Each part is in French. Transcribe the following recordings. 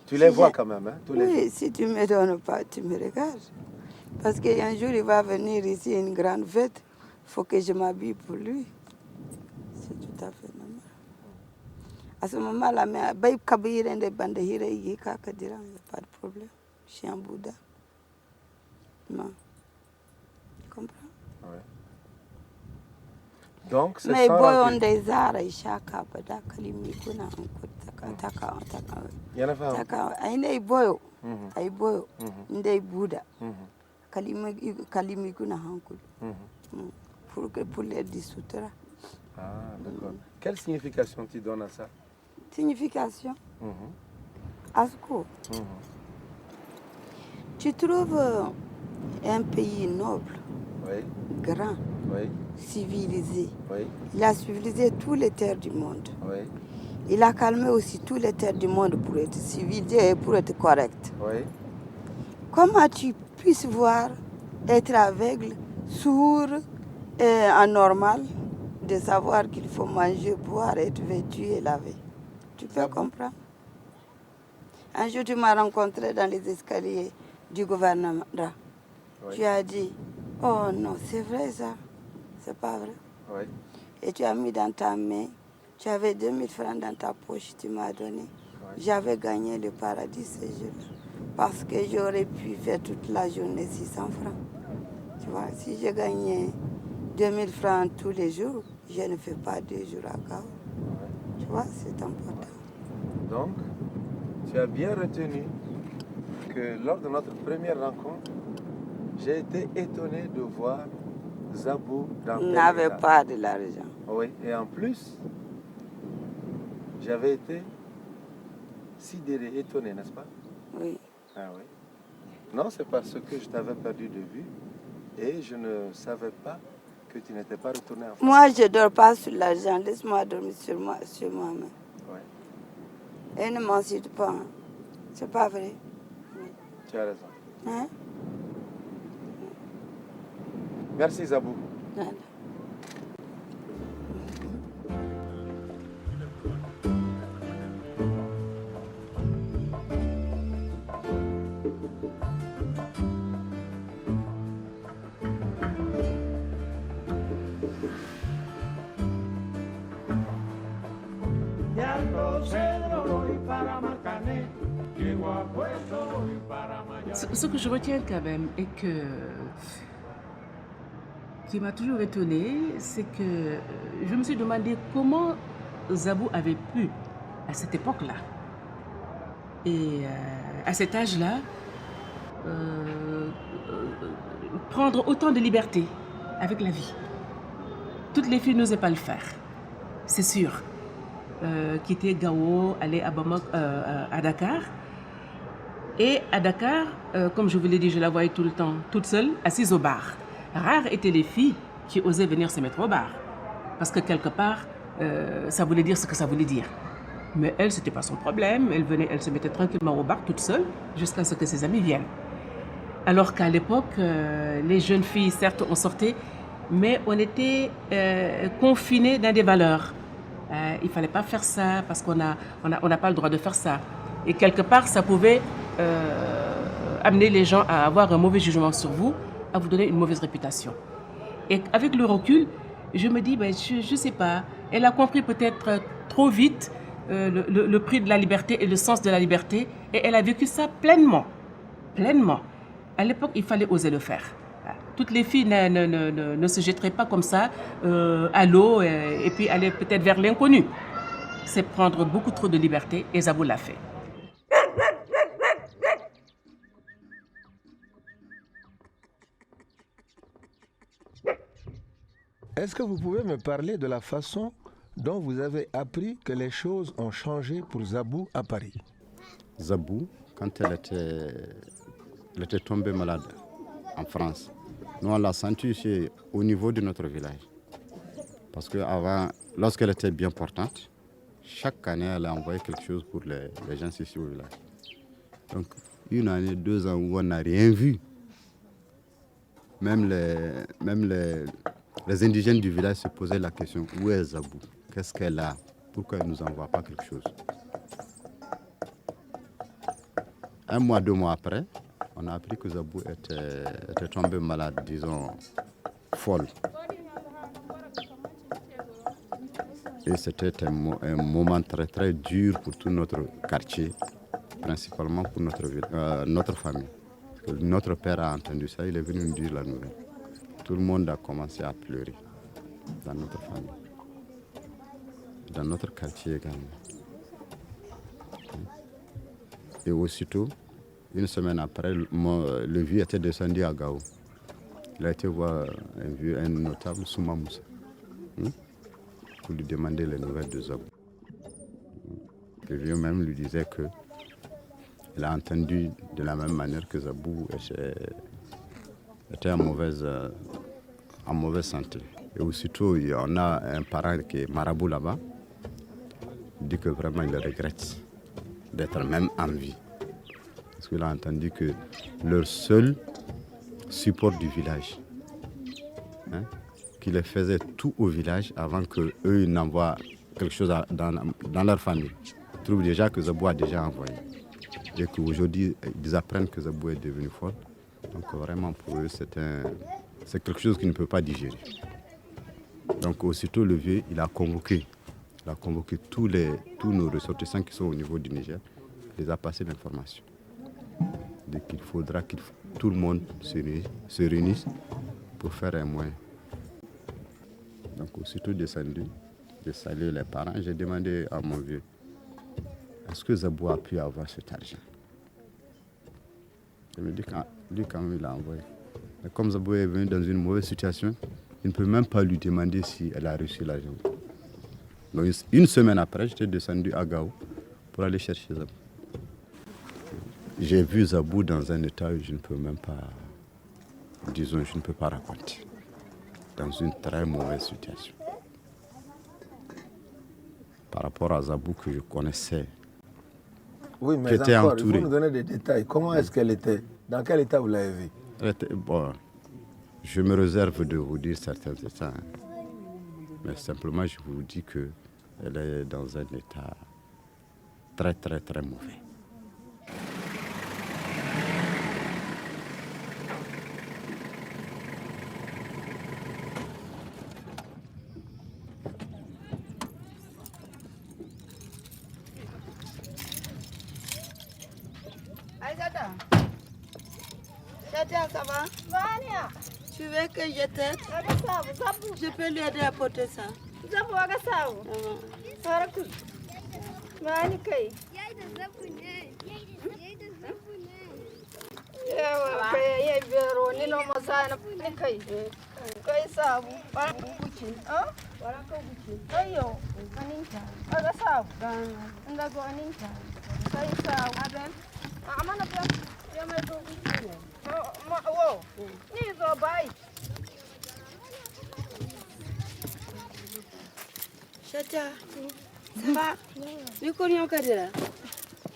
Tu les vois quand même, hein, tous les jours. Oui, si tu ne me donnes pas, tu me regardes. Parce qu'un jour, il va venir ici, une grande fête, il faut que je m'habille pour lui. C'est tout à fait normal. À ce moment-là, mais il n'y a pas de problème. Je suis un Bouddha. Non. Tu comprends? Ouais. Donc, c'est mais sans boy rancune. on des arts, ishaka bada kalimi kuna taka taka aine boyo ay boyo ndey Bouddha kalimi kuna hankul pour les dissoudre. Ah, d'accord. Quelle signification tu donnes à ça? Signification? Asko. Tu trouves un pays noble, oui, grand, oui, civilisé. Oui. Il a civilisé toutes les terres du monde. Oui. Il a calmé aussi toutes les terres du monde pour être civilisé et pour être correct. Oui. Comment tu puisses voir, être aveugle, sourd et anormal, de savoir qu'il faut manger, boire, être vêtu et laver? Tu peux comprendre? Un jour, tu m'as rencontré dans les escaliers du gouvernement. Oui. Tu as dit, oh non, c'est vrai ça, c'est pas vrai. Oui. Et tu as mis dans ta main, tu avais 2000 francs dans ta poche, tu m'as donné. Oui. J'avais gagné le paradis ce jour-là. Parce que j'aurais pu faire toute la journée 600 francs. Tu vois, si je gagnais 2000 francs tous les jours, je ne fais pas 2 jours à Gao. Oui. Tu vois, c'est important. Donc, tu as bien retenu que lors de notre première rencontre, j'ai été étonné de voir Zabou dans tel état. N'avait pas de l'argent. Oui, et en plus, j'avais été sidéré, étonné, n'est-ce pas? Oui. Ah oui. Non, c'est parce que je t'avais perdu de vue et je ne savais pas que tu n'étais pas retourné en France. Moi, je ne dors pas sur l'argent. Laisse-moi dormir sur moi-même. Oui. Et ne m'insulte pas. Hein. C'est pas vrai. Oui. Tu as raison. Hein? Merci, Zabou. Voilà. Ce que je retiens quand même et qui m'a toujours étonné, c'est que je me suis demandé comment Zabou avait pu, à cette époque-là, et à cet âge-là, prendre autant de liberté avec la vie. Toutes les filles n'osaient pas le faire, c'est sûr. Quitter Gao, aller à Bamako, à Dakar. Et à Dakar, comme je vous l'ai dit, je la voyais tout le temps, toute seule, assise au bar. Rares étaient les filles qui osaient venir se mettre au bar. Parce que quelque part, ça voulait dire ce que ça voulait dire. Mais elle, c'était pas son problème. Elle venait, elle se mettait tranquillement au bar, toute seule, jusqu'à ce que ses amis viennent. Alors qu'à l'époque, les jeunes filles, certes, on sortait, mais on était confinés dans des valeurs. Il fallait pas faire ça parce qu'on n'a pas le droit de faire ça. Et quelque part, ça pouvait amener les gens à avoir un mauvais jugement sur vous, à vous donner une mauvaise réputation. Et avec le recul, je me dis, je ne sais pas, elle a compris peut-être trop vite le prix de la liberté et le sens de la liberté, et elle a vécu ça pleinement. Pleinement. À l'époque, il fallait oser le faire. Toutes les filles ne se jetteraient pas comme ça à l'eau et puis aller peut-être vers l'inconnu. C'est prendre beaucoup trop de liberté, et Zabou l'a fait. Est-ce que vous pouvez me parler de la façon dont vous avez appris que les choses ont changé pour Zabou à Paris? Zabou, quand elle était tombée malade en France, nous on l'a senti ici au niveau de notre village. Parce qu'avant, lorsqu'elle était bien portante, chaque année elle a envoyé quelque chose pour les gens ici au village. Donc une année, 2 ans où on n'a rien vu, même les indigènes du village se posaient la question, où est Zabou? Qu'est-ce qu'elle a? Pourquoi elle ne nous envoie pas quelque chose? 1 mois, 2 mois après, on a appris que Zabou était tombé malade, disons, folle. Et c'était un moment très très dur pour tout notre quartier, principalement pour notre famille. Parce que notre père a entendu ça, il est venu nous dire la nouvelle. Tout le monde a commencé à pleurer dans notre famille, dans notre quartier également. Et aussitôt, une semaine après, le vieux était descendu à Gao. Il a été voir un notable, Souma Moussa, pour lui demander les nouvelles de Zabou. Le vieux même lui disait qu'il a entendu de la même manière que Zabou était en mauvaise santé. Et aussitôt, on a un parent qui est marabout là-bas, il dit que vraiment il regrette d'être même en vie. Parce qu'il a entendu que leur seul support du village, qui les faisait tout au village avant qu'eux n'envoient quelque chose dans leur famille. Ils trouvent déjà que Zabou a déjà envoyé. Et qu'aujourd'hui, ils apprennent que Zabou est devenu folle. Donc vraiment pour eux, c'est quelque chose qu'ils ne peuvent pas digérer. Donc aussitôt le vieux, il a convoqué tous nos ressortissants qui sont au niveau du Niger. Il les a passé l'information. Dès qu'il faudra que tout le monde se réunisse pour faire un moyen. Donc aussitôt descendu, j'ai salué les parents, j'ai demandé à mon vieux, est-ce que Zabou a pu avoir cet argent? Il me dit que lui quand même il a envoyé. Mais comme Zabou est venu dans une mauvaise situation, il ne peut même pas lui demander si elle a reçu l'argent. Donc une semaine après, j'étais descendu à Gao pour aller chercher Zabou. J'ai vu Zabou dans un état où je ne peux même pas, je ne peux pas raconter. Dans une très mauvaise situation. Par rapport à Zabou que je connaissais, oui, mais qui était encore, entouré. Il faut nous donner des détails. Comment est-ce qu'elle était? Dans quel état vous l'avez vue? Bon, je me réserve de vous dire certains états. Mais simplement, je vous dis qu'elle est dans un état très, très, très mauvais. Chadia, ça va? Vania, Tu veux que je t'aide? Je peux lui aider à porter ça. Zabu aga sabu. Saraku. Mani kai. Yawa kai ya bero ni no masana ni kai. Kai sabu. Para kuchi. Ah? Para kuchi. Ayo. Aninta. Aga sabu. Ndago aninta. Kai sabu. Aben. Amana ben. Ya mai do kuchi. Wow. Ni zo bai. Chadia, ça va? Tu connais Kadira?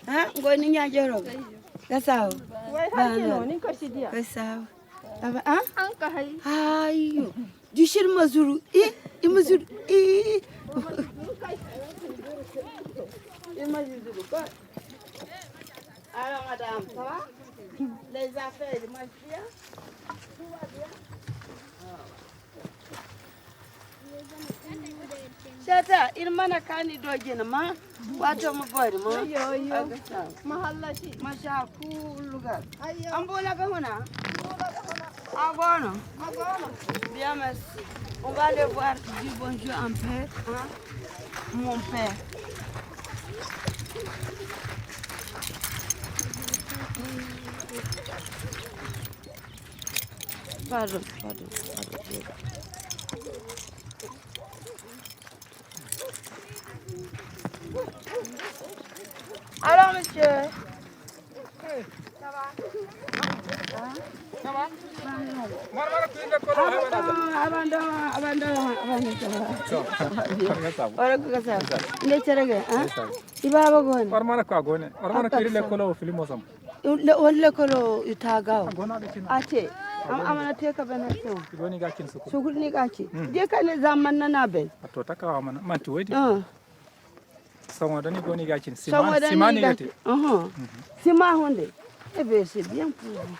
Hein? Ngoni nyajoro. Gasao. Wai hakino ni kashi dia. Gasao. Hein? An ka hai. Ayo. Du shir mazuru. Mazuru. Mazuru quoi? Alors madame, ça va? Les affaires marchent bien? Tout va bien? Shata, mana kani dojina ma wato mu bari ma. Yo. Mahalla shi. Masha kuluga. Ayo. Ambola ka huna? Agono. Bien, merci. On va aller voir du bonjour en père, hein? Mon père. Pardon. Alors, monsieur. Ça va? Ça va? Ormana ko agone. Ormana kiri le kolo filimo sam. Le kolo itagao. Ate. Amana teka bana so. Goni ga kin su. Suguni gachi. Je kan zaman na be. To takawa mana man to wedi. Sama dani goni ga kin. Simani yati. Sima hunde. Eh bien, c'est bien pour vous.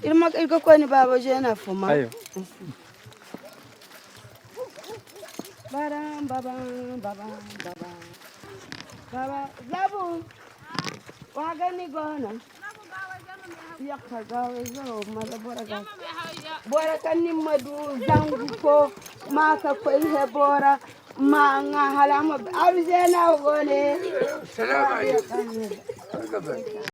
Il faut qu'on baba jena fuma. Ayo. Baram babam babam babam. Baba Zabu. Wagani gona. Yakka gawe zo mala boraga. Bora kanni madu zangu ko maka ko he bora ma nga halama abjena gone. Salam alaikum.